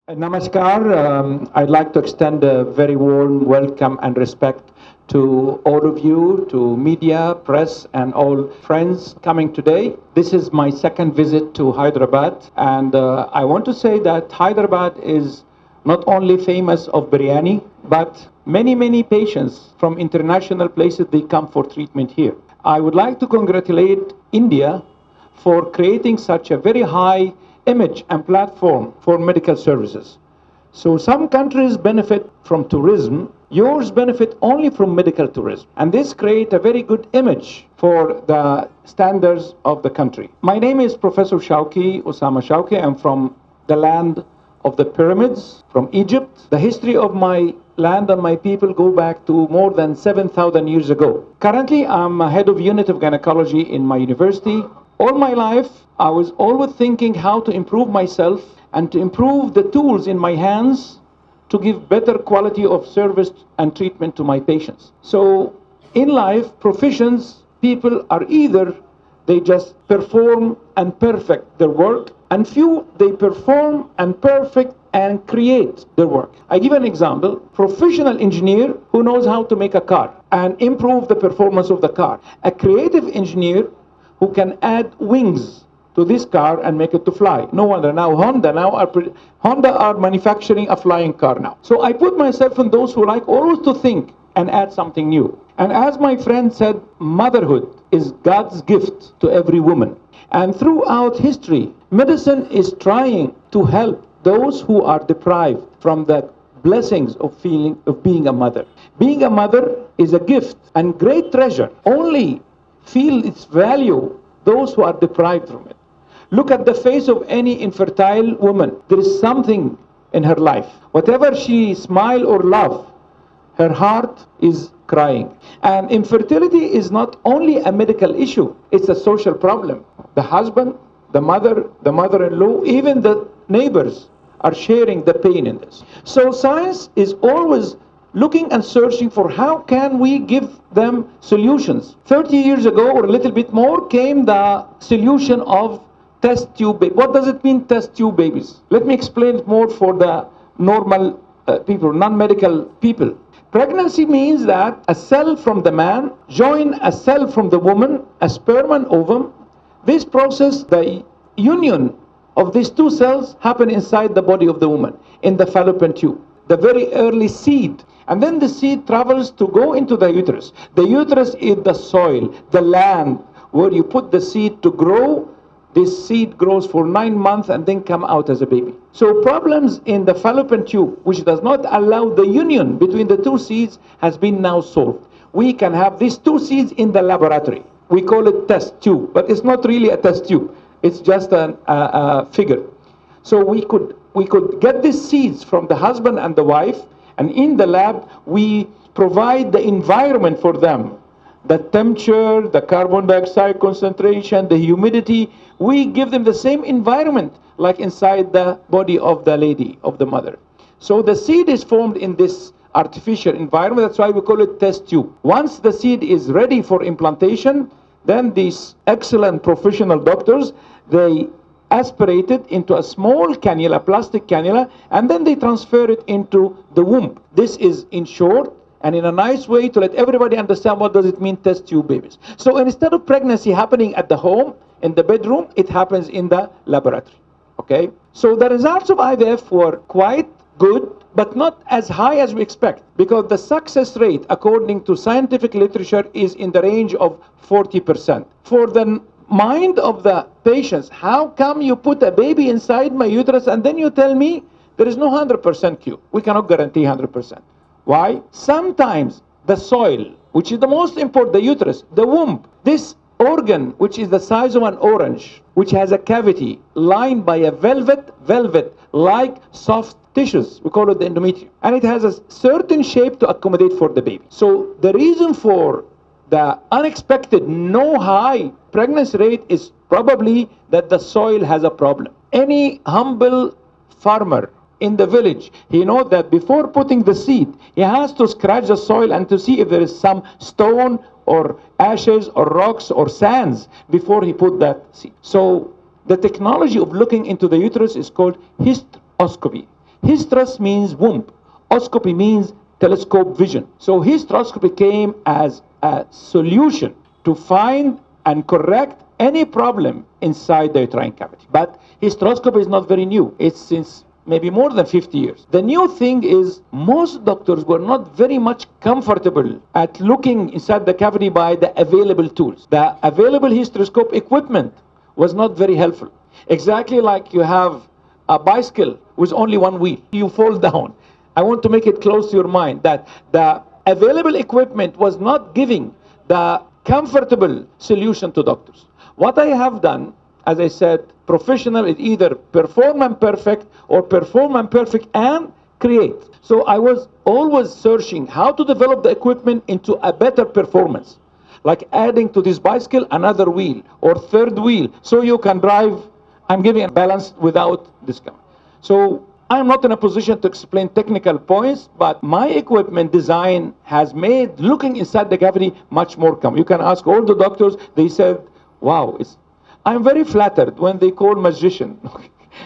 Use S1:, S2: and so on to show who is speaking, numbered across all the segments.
S1: Namaskar. I'd like to extend a very warm welcome and respect to all of you, to media, press, and all friends coming today. This is my second visit to Hyderabad, and I want to say that Hyderabad is not only famous of biryani, but many patients from international places, they come for treatment here. I would like to congratulate India for creating such a very high image and platform for medical services. So some countries benefit from tourism, yours benefit only from medical tourism. And this creates a very good image for the standards of the country. My name is Professor Shawki, Osama Shawki. I'm from the land of the pyramids, from Egypt. The history of my land and my people go back to more than 7,000 years ago. Currently, I'm a head of unit of gynecology in my university. All my life, I was always thinking how to improve myself and to improve the tools in my hands to give better quality of service and treatment to my patients. So in life, professions, people are either they just perform and perfect their work, and few they perform and perfect and create their work. I give an example. Professional engineer who knows how to make a car and improve the performance of the car. A creative engineer who can add wings to this car and make it to fly. No wonder now Honda are manufacturing a flying car now. So I put myself in those who like always to think and add something new. And as my friend said, motherhood is God's gift to every woman. And throughout history, medicine is trying to help those who are deprived from the blessings of being a mother. Being a mother is a gift and great treasure. Only feel its value those who are deprived from it. Look at the face of any infertile woman. There is something in her life. Whatever she smile or laugh, her heart is crying. And infertility is not only a medical issue, it's a social problem. The husband, the mother-in-law, even the neighbors are sharing the pain in this. So science is always looking and searching for how can we give them solutions. 30 years ago or a little bit more came the solution of test tube babies. What does it mean, test tube babies? Let me explain it more for the normal people, non-medical people. Pregnancy means that a cell from the man join a cell from the woman, a sperm and ovum. This process, the union of these two cells happen inside the body of the woman, in the fallopian tube, the very early seed. And then the seed travels to go into the uterus. The uterus is the soil, the land where you put the seed to grow. This seed grows for 9 months and then come out as a baby. So problems in the fallopian tube, which does not allow the union between the two seeds, has been now solved. We can have these two seeds in the laboratory. We call it test tube, but it's not really a test tube. It's just a figure. So we could get these seeds from the husband and the wife, and in the lab, we provide the environment for them. The temperature, the carbon dioxide concentration, the humidity, we give them the same environment like inside the body of the lady, of the mother. So the seed is formed in this artificial environment. That's why we call it test tube. Once the seed is ready for implantation, then these excellent professional doctors, they aspirate it into a small cannula, plastic cannula, and then they transfer it into the womb. This is in short and in a nice way to let everybody understand what does it mean test tube babies. So instead of pregnancy happening at the home, in the bedroom, it happens in the laboratory. Okay? So the results of IVF were quite good, but not as high as we expect, because the success rate according to scientific literature is in the range of 40%. For the mind of the patients, how come you put a baby inside my uterus and then you tell me there is no 100% cure? We cannot guarantee 100%. Why? Sometimes the soil, which is the most important, the uterus, the womb, this organ, which is the size of an orange, which has a cavity lined by a velvet-like soft tissues, we call it the endometrium, and it has a certain shape to accommodate for the baby. So the reason for the unexpected no high pregnancy rate is probably that the soil has a problem. Any humble farmer in the village, he knows that before putting the seed, he has to scratch the soil and to see if there is some stone or ashes or rocks or sands before he put that seed. So the technology of looking into the uterus is called hysteroscopy. Hysteros means womb. Oscopy means telescope vision. So hysteroscopy came as a solution to find and correct any problem inside the uterine cavity. But hysteroscopy is not very new. It's since maybe more than 50 years. The new thing is most doctors were not very much comfortable at looking inside the cavity by the available tools. The available hysteroscope equipment was not very helpful. Exactly like you have a bicycle with only one wheel. You fall down. I want to make it close to your mind that the available equipment was not giving the comfortable solution to doctors. What I have done, as I said, professional is either perform and perfect or perform and perfect and create. So I was always searching how to develop the equipment into a better performance, like adding to this bicycle another wheel or third wheel so you can drive. I'm giving a balance without discount. So I'm not in a position to explain technical points, but my equipment design has made looking inside the cavity much more common. You can ask all the doctors, they said, wow, I'm very flattered when they call magician.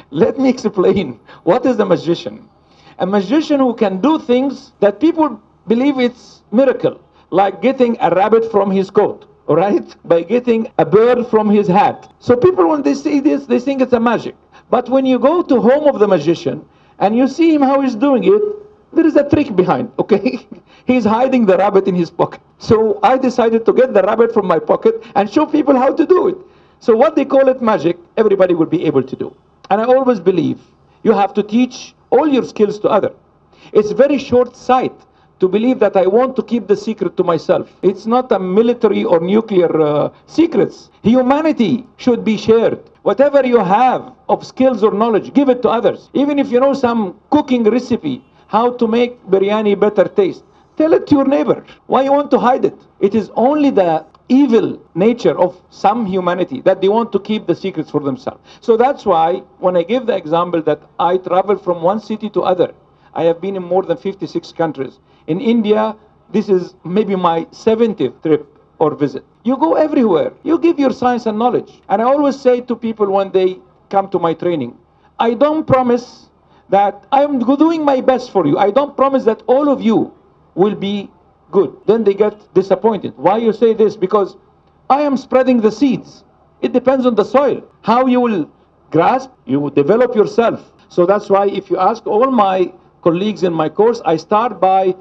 S1: Let me explain. What is a magician? A magician who can do things that people believe it's miracle, like getting a rabbit from his coat, all right? By getting a bird from his hat. So people, when they see this, they think it's a magic. But when you go to home of the magician and you see him how he's doing it, there is a trick behind, okay? He's hiding the rabbit in his pocket. So I decided to get the rabbit from my pocket and show people how to do it. So what they call it magic, everybody will be able to do. And I always believe you have to teach all your skills to others. It's very short sight to believe that I want to keep the secret to myself. It's not a military or nuclear secrets. Humanity should be shared. Whatever you have of skills or knowledge, give it to others. Even if you know some cooking recipe, how to make biryani better taste, tell it to your neighbor. Why you want to hide it? It is only the evil nature of some humanity that they want to keep the secrets for themselves. So that's why when I give the example that I travel from one city to other, I have been in more than 56 countries. In India, this is maybe my 70th trip or visit. You go everywhere. You give your science and knowledge. And I always say to people when they come to my training, I don't promise that I'm doing my best for you. I don't promise that all of you will be good. Then they get disappointed. Why you say this? Because I am spreading the seeds. It depends on the soil. How you will grasp, you will develop yourself. So that's why if you ask all my colleagues in my course, I start by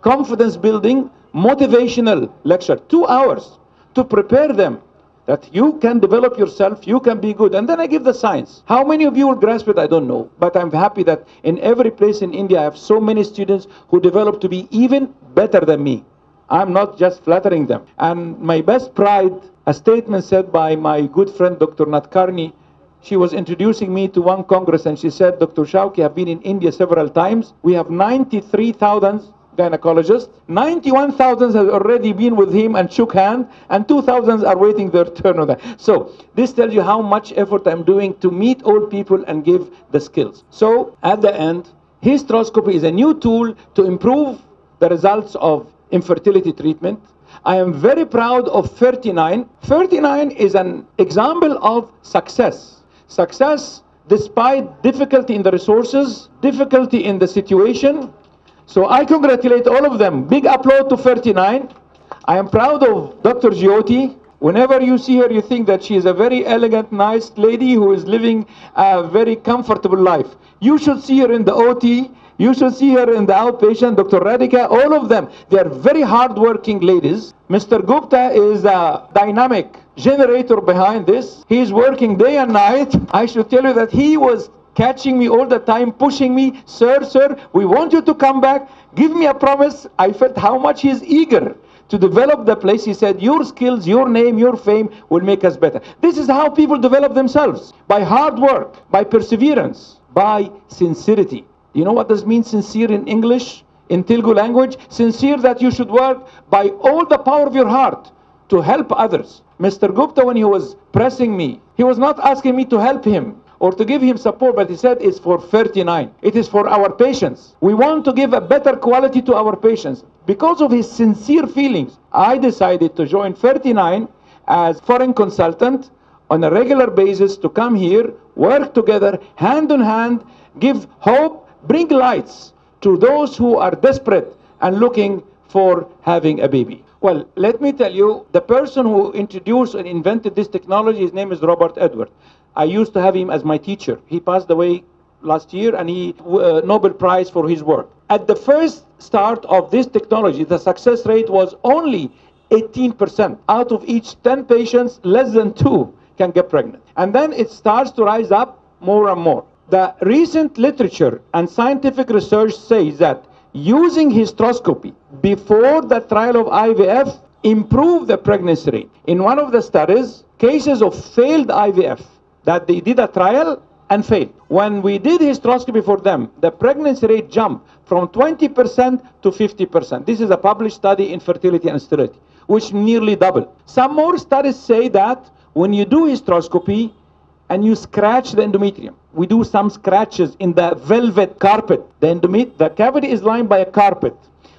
S1: confidence building, motivational lecture, 2 hours to prepare them that you can develop yourself, you can be good. And then I give the science. How many of you will grasp it? I don't know. But I'm happy that in every place in India, I have so many students who develop to be even better than me. I'm not just flattering them. And my best pride, a statement said by my good friend, Dr. Natkarni, she was introducing me to one congress and she said, Dr. Shawki, I've been in India several times. We have 93,000 gynecologists. 91,000 has already been with him and shook hand, and 2,000 are waiting their turn on that. So this tells you how much effort I'm doing to meet all people and give the skills. So at the end, hysteroscopy is a new tool to improve the results of infertility treatment. I am very proud of 39. 39 is an example of success. Success despite difficulty in the resources, difficulty in the situation. So I congratulate all of them. Big applause to 39. I am proud of Dr. Jyoti. Whenever you see her, you think that she is a very elegant, nice lady who is living a very comfortable life. You should see her in the OT. You should see her in the outpatient, Dr. Radhika, all of them. They are very hard-working ladies. Mr. Gupta is a dynamic generator behind this. He is working day and night. I should tell you that he was catching me all the time, pushing me, sir, we want you to come back. Give me a promise. I felt how much he is eager to develop the place. He said, your skills, your name, your fame will make us better. This is how people develop themselves. By hard work, by perseverance, by sincerity. You know what does mean sincere in English, in Telugu language? Sincere that you should work by all the power of your heart to help others. Mr. Gupta, when he was pressing me, he was not asking me to help him or to give him support, but he said it's for 39. It is for our patients. We want to give a better quality to our patients. Because of his sincere feelings, I decided to join 39 as foreign consultant on a regular basis to come here, work together, hand in hand, give hope, bring lights to those who are desperate and looking for having a baby. Well, let me tell you, the person who introduced and invented this technology, his name is Robert Edward. I used to have him as my teacher. He passed away last year, and he Nobel Prize for his work. At the first start of this technology, the success rate was only 18%. Out of each 10 patients, less than 2 can get pregnant. And then it starts to rise up more and more. The recent literature and scientific research says that using hysteroscopy before the trial of IVF improved the pregnancy rate. In one of the studies, cases of failed IVF, that they did a trial and failed. When we did hysteroscopy for them, the pregnancy rate jumped from 20% to 50%. This is a published study in fertility and sterility, which nearly doubled. Some more studies say that when you do hysteroscopy and you scratch the endometrium, we do some scratches in the velvet carpet. The cavity is lined by a carpet.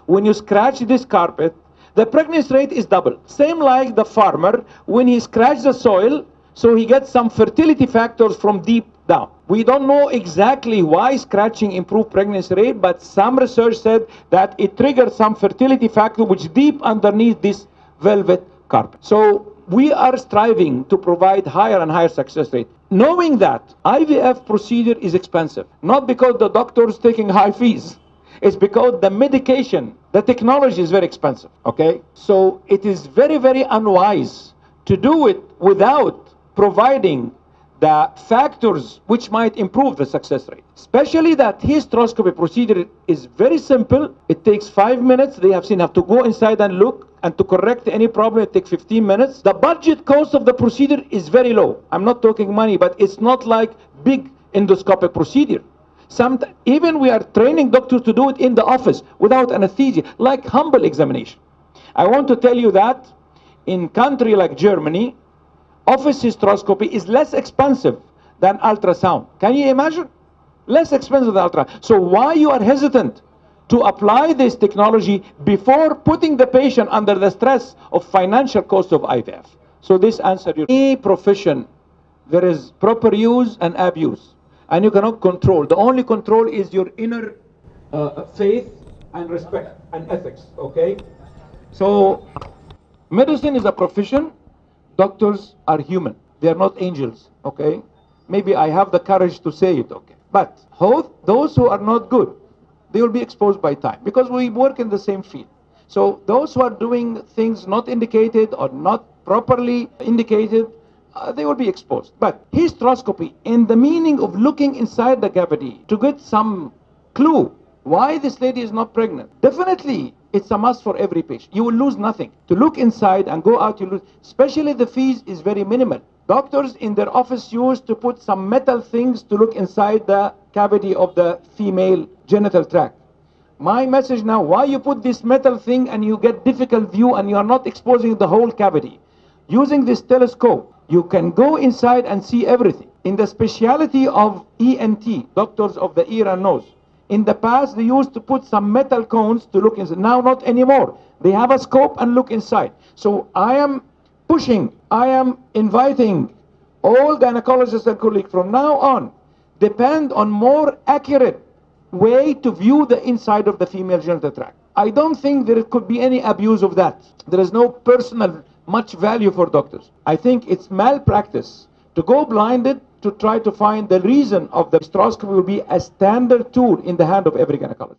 S1: When you scratch this carpet, the pregnancy rate is double. Same like the farmer, when he scratches the soil, so he gets some fertility factors from deep down. We don't know exactly why scratching improved pregnancy rate, but some research said that it triggered some fertility factor which deep underneath this velvet carpet. So we are striving to provide higher and higher success rate, knowing that IVF procedure is expensive, not because the doctor is taking high fees. It's because the medication, the technology is very expensive, okay? So it is very, very unwise to do it without providing the factors which might improve the success rate. Especially that hysteroscopy procedure is very simple. It takes 5 minutes. They have to go inside and look, and to correct any problem, it takes 15 minutes. The budget cost of the procedure is very low. I'm not talking money, but it's not like big endoscopic procedure. Even we are training doctors to do it in the office without anesthesia, like humble examination. I want to tell you that in country like Germany, office hysteroscopy is less expensive than ultrasound. Can you imagine? Less expensive than ultrasound. So why you are hesitant to apply this technology before putting the patient under the stress of financial cost of IVF? So this answered your any profession, there is proper use and abuse, and you cannot control. The only control is your inner faith and respect and ethics, okay? So medicine is a profession. Doctors are human. They are not angels, okay? Maybe I have the courage to say it, okay? But those who are not good, they will be exposed by time, because we work in the same field. So those who are doing things not indicated or not properly indicated, they will be exposed. But hysteroscopy, in the meaning of looking inside the cavity to get some clue why this lady is not pregnant, definitely it's a must for every patient. You will lose nothing. To look inside and go out, you lose. Especially the fees is very minimal. Doctors in their office used to put some metal things to look inside the cavity of the female genital tract. My message now, why you put this metal thing and you get difficult view and you are not exposing the whole cavity? Using this telescope, you can go inside and see everything. In the specialty of ENT, doctors of the ear and nose, in the past, they used to put some metal cones to look inside. Now, not anymore. They have a scope and look inside. So I am pushing, I am inviting all gynecologists and colleagues from now on, depend on more accurate way to view the inside of the female genital tract. I don't think there could be any abuse of that. There is no personal much value for doctors. I think it's malpractice to go blinded to try to find the reason of the hysteroscopy will be a standard tool in the hand of every gynecologist.